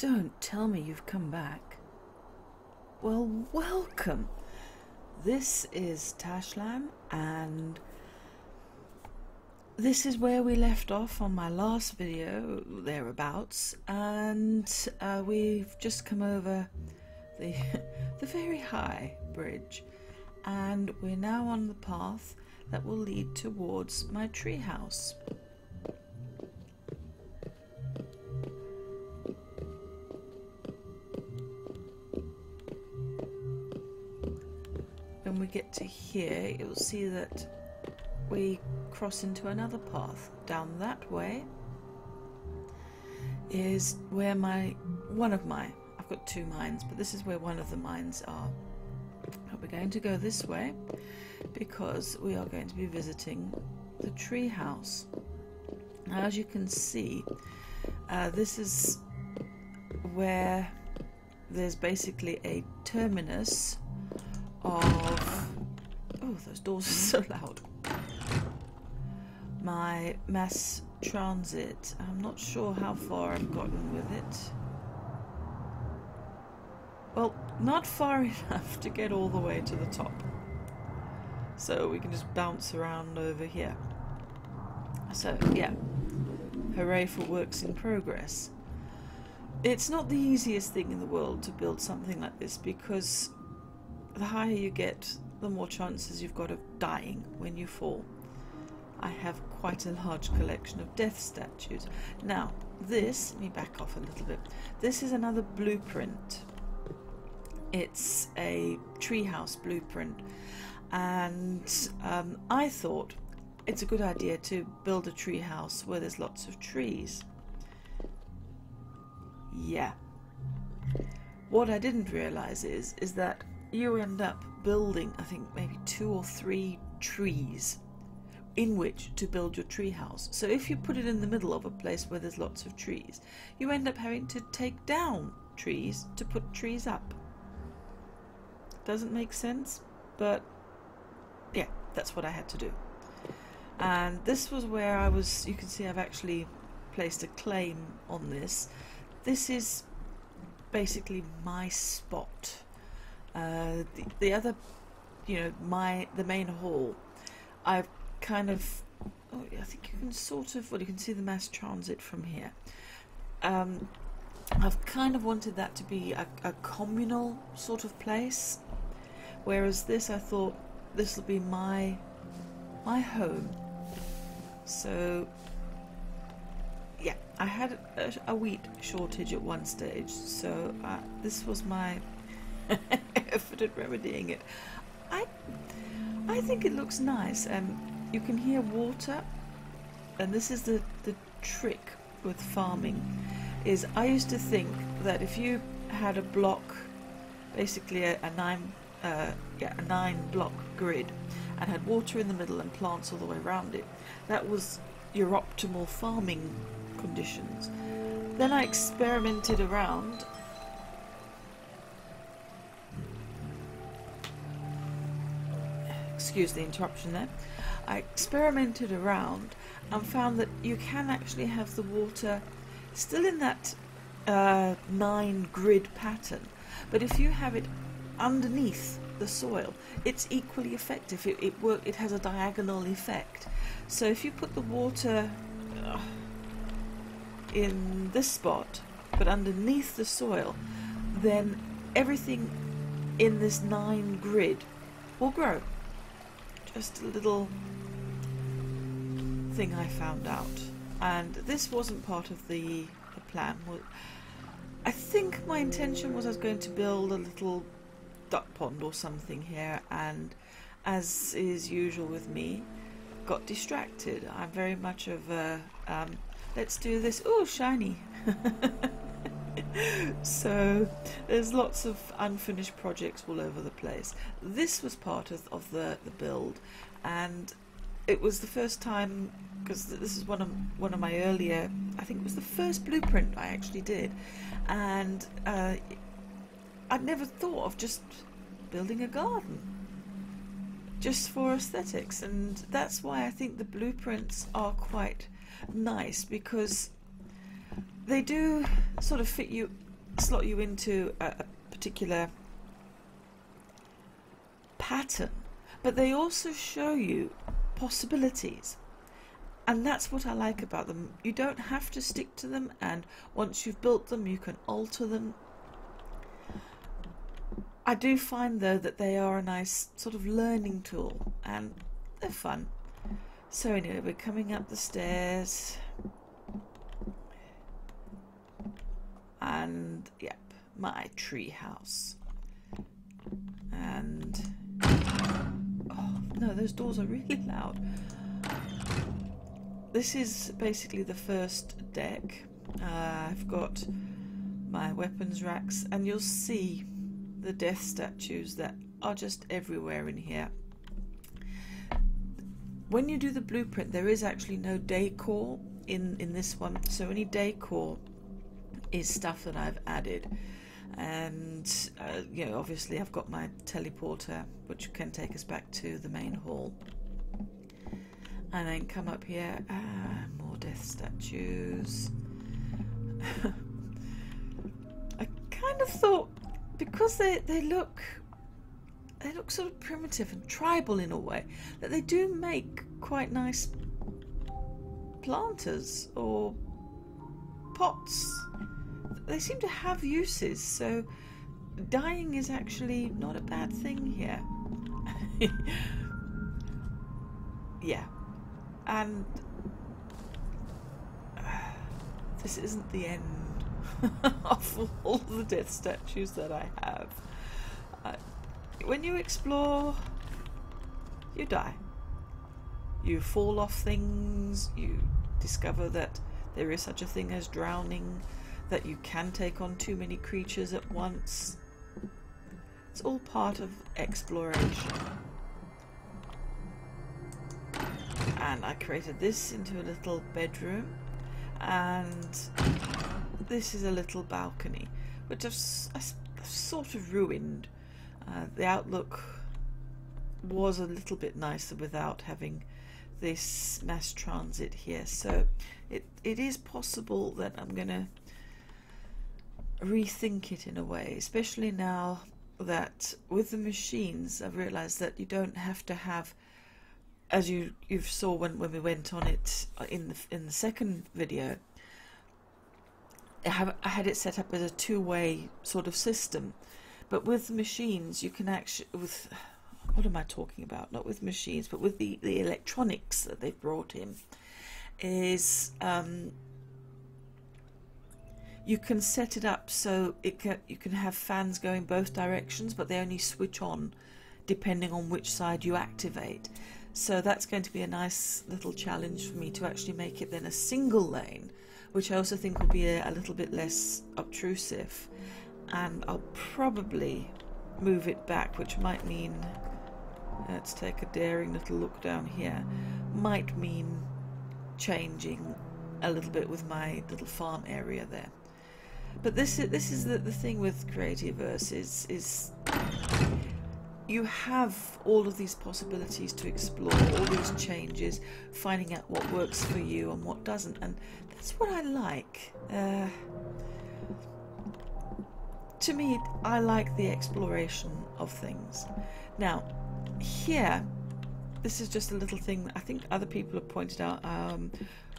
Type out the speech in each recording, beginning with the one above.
Don't tell me you've come back. Well, welcome. This is Tashlan, and this is where we left off on my last video, thereabouts, and we've just come over the, the very high bridge, and we're now on the path that will lead towards my treehouse. When we get to here, you'll see that we cross into another path. Down that way is where I've got two mines, but this is where one of the mines are. But we're going to go this way because we are going to be visiting the treehouse. Now, as you can see, this is where there's basically a terminus of... Oh, those doors are so loud. My mass transit. I'm not sure how far I've gotten with it. Well, not far enough to get all the way to the top. So we can just bounce around over here. So, yeah. Hooray for works in progress. It's not the easiest thing in the world to build something like this, because the higher you get, the more chances you've got of dying when you fall. I have quite a large collection of death statues. Now, let me back off a little bit. This is another blueprint. It's a treehouse blueprint, and I thought it's a good idea to build a treehouse where there's lots of trees. Yeah. What I didn't realize is that you end up building, I think, maybe 2 or 3 trees in which to build your treehouse. So if you put it in the middle of a place where there's lots of trees, you end up having to take down trees to put trees up. Doesn't make sense, but yeah, that's what I had to do. And this was where I was, you can see I've actually placed a claim on this. This is basically my spot. The other, you know, the main hall, I've kind of, oh, I think you can sort of, well, you can see the mass transit from here. I've kind of wanted that to be a communal sort of place, whereas this, I thought this will be my home. So yeah, I had a wheat shortage at one stage, so this was my effort at remedying it. I think it looks nice. You can hear water, and this is the trick with farming. Is I used to think that if you had a block, basically a 9 block grid, and had water in the middle and plants all the way around it, that was your optimal farming conditions. Then I experimented around. Excuse the interruption there. I experimented around and found that you can actually have the water still in that 9 grid pattern, but if you have it underneath the soil, it's equally effective. It has a diagonal effect. So if you put the water in this spot but underneath the soil, then everything in this 9 grid will grow. Just a little thing I found out, and this wasn't part of the plan. I think my intention was I was going to build a little duck pond or something here, and as is usual with me, got distracted. I'm very much of a let's do this, oh shiny. So there's lots of unfinished projects all over the place. This was part of the build, and it was the first time, because this is one of my earlier, I think it was the first blueprint I actually did, and I'd never thought of just building a garden just for aesthetics, and that's why I think the blueprints are quite nice, because they do sort of fit you slot you into a particular pattern, but they also show you possibilities. And that's what I like about them. You don't have to stick to them, and once you've built them, you can alter them. I do find, though, that they are a nice sort of learning tool, and they're fun. So anyway, we're coming up the stairs. And, yep, my treehouse. And, oh, no, those doors are really loud. This is basically the first deck. I've got my weapons racks, and you'll see the death statues that are just everywhere in here. When you do the blueprint, there is actually no decor in this one, so any decor is stuff that I've added. And you know, obviously I've got my teleporter, which can take us back to the main hall. And then come up here, more death statues. I kind of thought, because they look sort of primitive and tribal in a way, that they do make quite nice planters or pots. They seem to have uses, so dyeing is actually not a bad thing here. Yeah. And this isn't the end of all the death statues that I have. When you explore, you die. You fall off things, you discover that there is such a thing as drowning, that you can take on too many creatures at once. It's all part of exploration. And I created this into a little bedroom, and this is a little balcony, which I've sort of ruined. The outlook was a little bit nicer without having this mass transit here, so it is possible that I'm gonna rethink it in a way, especially now that with the machines I've realized that you don't have to have, as you saw when we went on it in the second video, I had it set up as a two-way sort of system. But with the machines, you can actually, what am I talking about? Not with machines, but with the electronics that they've brought in, is you can set it up so you can have fans going both directions, but they only switch on depending on which side you activate. So that's going to be a nice little challenge for me to actually make it then a single lane, which I also think will be a little bit less obtrusive. And I'll probably move it back, which might mean, let's take a daring little look down here, might mean changing a little bit with my little farm area there. But this is the thing with Creativerse is you have all of these possibilities to explore, all these changes, finding out what works for you and what doesn't, and that's what I like. To me, I like the exploration of things. Now, here, this is just a little thing that I think other people have pointed out.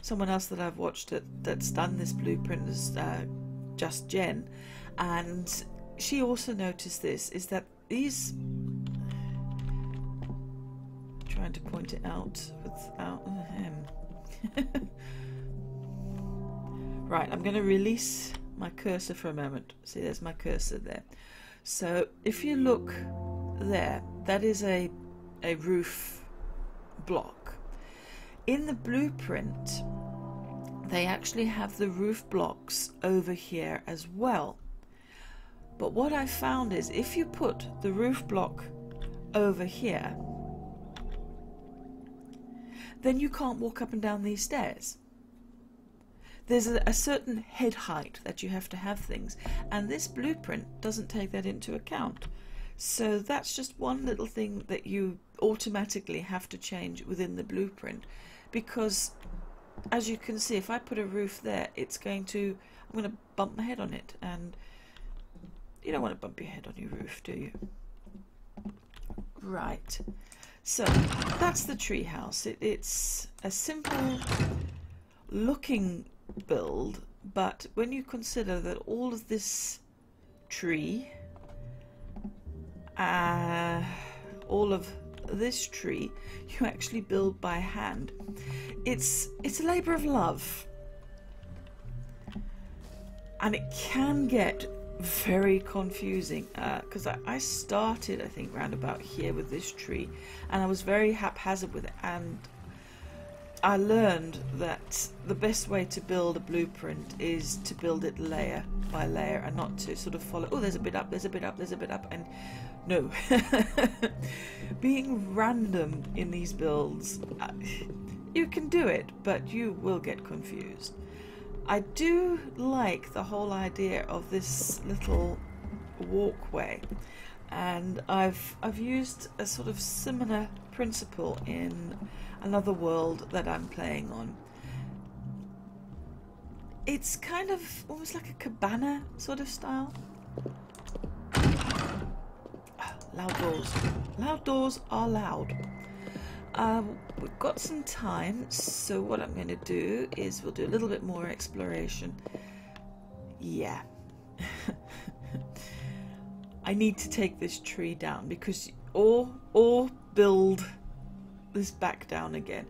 Someone else that I've watched that's done this blueprint is Just Jen, and she also noticed this, is that these, trying to point it out without him. Right, I'm going to release my cursor for a moment. See, there's my cursor there. So if you look there, that is a roof block. In the blueprint, they actually have the roof blocks over here as well. But what I found is if you put the roof block over here, then you can't walk up and down these stairs. There's a certain head height that you have to have things, and this blueprint doesn't take that into account. So that's just one little thing that you automatically have to change within the blueprint, because as you can see, if I put a roof there, I'm going to bump my head on it, and you don't want to bump your head on your roof, do you? Right. So that's the treehouse. It's a simple looking build, but when you consider that all of this tree, all of this tree, you actually build by hand. It's a labour of love, and it can get very confusing because I started, I think, round about here with this tree, and I was very haphazard with it, and I learned that the best way to build a blueprint is to build it layer by layer and not to sort of follow, oh, there's a bit up, there's a bit up, there's a bit up, and no. Being random in these builds, you can do it, but you will get confused. I do like the whole idea of this little walkway, and I've used a sort of similar principle in another world that I'm playing on. It's kind of almost like a cabana sort of style. Loud doors. Loud doors are loud. We've got some time, so what I'm going to do is we'll do a little bit more exploration. Yeah. I need to take this tree down because or build this back down again.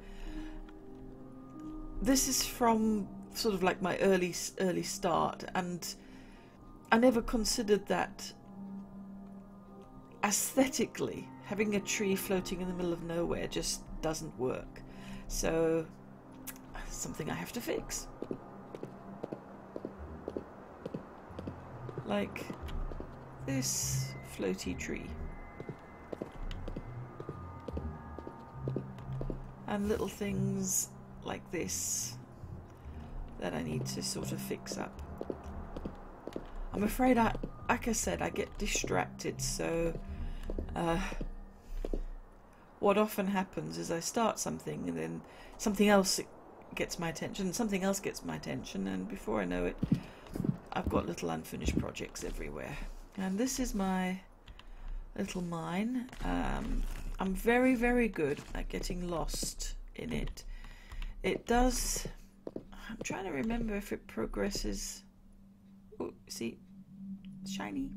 This is from sort of like my early start, and I never considered that aesthetically having a tree floating in the middle of nowhere just doesn't work. So something I have to fix. Like this floaty tree. And little things like this that I need to sort of fix up. I'm afraid like I said, I get distracted, so what often happens is I start something and then something else gets my attention, something else gets my attention, and before I know it, I've got little unfinished projects everywhere. And this is my little mine. I'm very, very good at getting lost in it. It does... I'm trying to remember if it progresses... Oh, see? Shiny.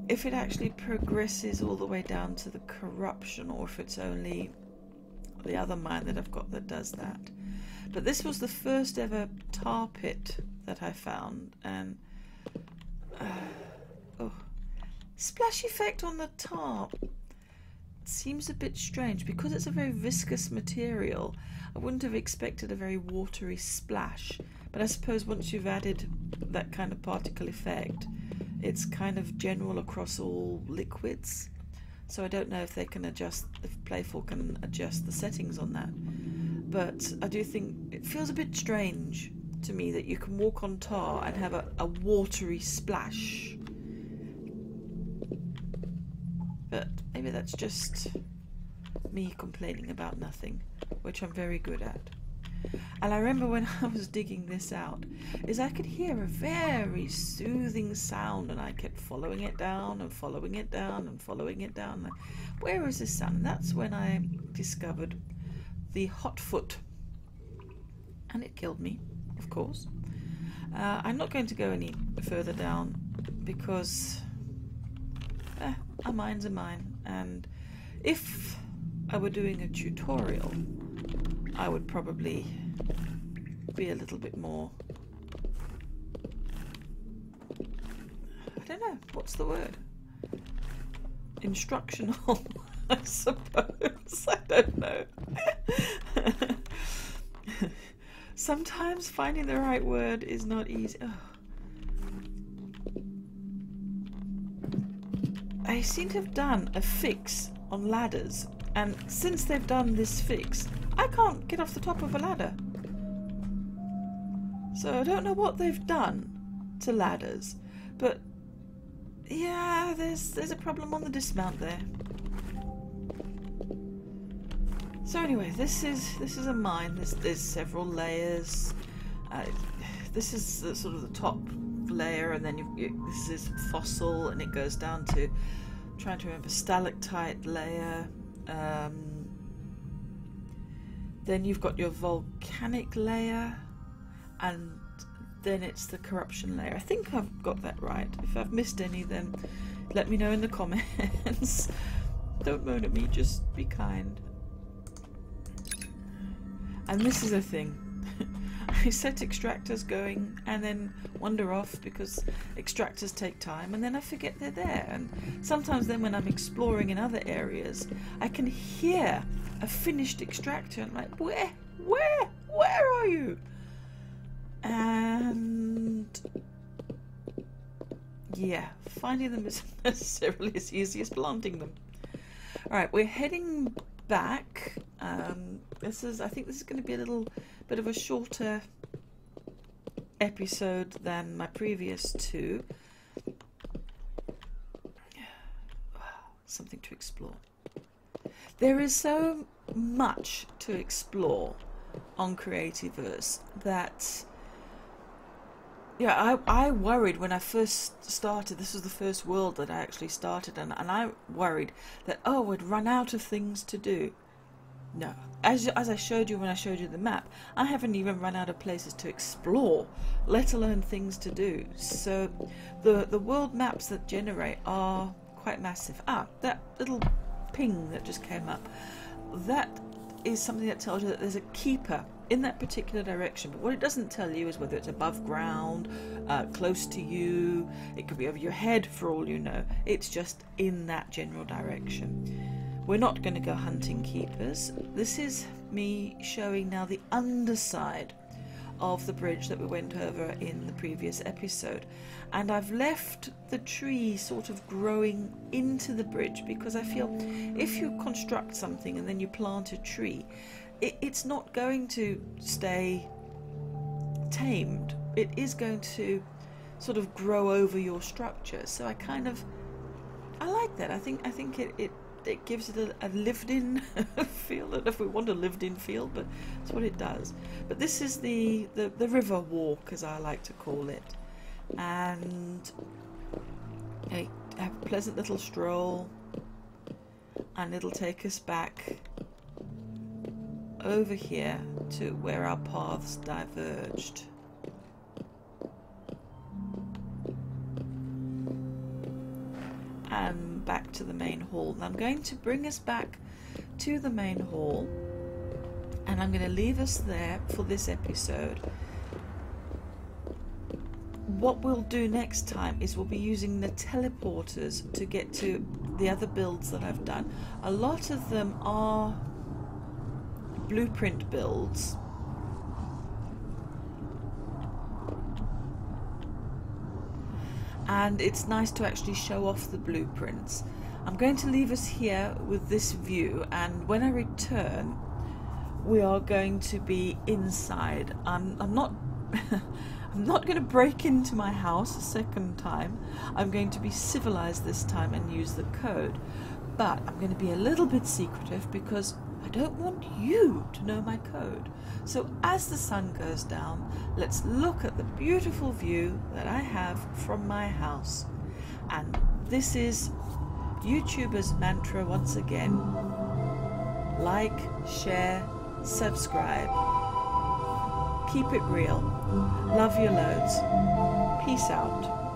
If it actually progresses all the way down to the corruption, or if it's only the other mine that I've got that does that. But this was the first ever tar pit that I found, and... oh. Splash effect on the tar seems a bit strange because it's a very viscous material. I wouldn't have expected a very watery splash, but I suppose once you've added that kind of particle effect, it's kind of general across all liquids. So I don't know if they can adjust, if Playful can adjust the settings on that. But I do think it feels a bit strange to me that you can walk on tar and have a watery splash. But maybe that's just me complaining about nothing, which I'm very good at. And I remember when I was digging this out, is I could hear a very soothing sound, and I kept following it down and following it down and following it down. Like, where is this sound? And that's when I discovered the hot foot, and it killed me, of course. I'm not going to go any further down because a mine's a mine, and if I were doing a tutorial, I would probably be a little bit more, I don't know, what's the word? Instructional, I suppose. I don't know. Sometimes finding the right word is not easy. Oh. They seem to have done a fix on ladders, and since they've done this fix, I can't get off the top of a ladder. So I don't know what they've done to ladders, but yeah, there's a problem on the dismount there. So anyway, this is a mine. There's several layers. This is the, sort of the top layer, and then this is fossil, and it goes down to, I'm trying to remember, stalactite layer. Then you've got your volcanic layer, and then it's the corruption layer. I think I've got that right. If I've missed any, then let me know in the comments. Don't moan at me, just be kind. And this is a thing. I set extractors going and then wander off because extractors take time, and then I forget they're there. And sometimes then when I'm exploring in other areas, I can hear a finished extractor and I'm like, where are you? And yeah, finding them isn't necessarily as easy as planting them. Alright, we're heading back. I think this is going to be a little bit of a shorter episode than my previous two. Something to explore. There is so much to explore on Creativerse that, yeah, I worried when I first started. This was the first world that I actually started, and I worried that, oh, we'd run out of things to do. No, as I showed you when I showed you the map, I haven't even run out of places to explore, let alone things to do. So the world maps that generate are quite massive. That little ping that just came up, that is something that tells you that there's a keeper in that particular direction. But what it doesn't tell you is whether it's above ground, close to you, it could be over your head for all you know. It's just in that general direction. We're not going to go hunting keepers. This is me showing now the underside of the bridge that we went over in the previous episode. And I've left the tree sort of growing into the bridge because I feel if you construct something and then you plant a tree, it's not going to stay tamed. It is going to sort of grow over your structure. So I like that. I think it gives it a lived-in feel. I don't know if we want a lived-in feel, but that's what it does. But this is the river walk, as I like to call it, and a pleasant little stroll, and it'll take us back over here to where our paths diverged. And back to the main hall. And I'm going to bring us back to the main hall, and I'm going to leave us there for this episode. What we'll do next time is we'll be using the teleporters to get to the other builds that I've done. A lot of them are blueprint builds, and it's nice to actually show off the blueprints. I'm going to leave us here with this view, and when I return we are going to be inside. I'm not I'm not going to break into my house a second time. I'm going to be civilized this time and use the code, but I'm going to be a little bit secretive because I don't want you to know my code. So as the sun goes down, let's look at the beautiful view that I have from my house. And this is YouTuber's mantra once again. Like, share, subscribe. Keep it real. Love you loads. Peace out.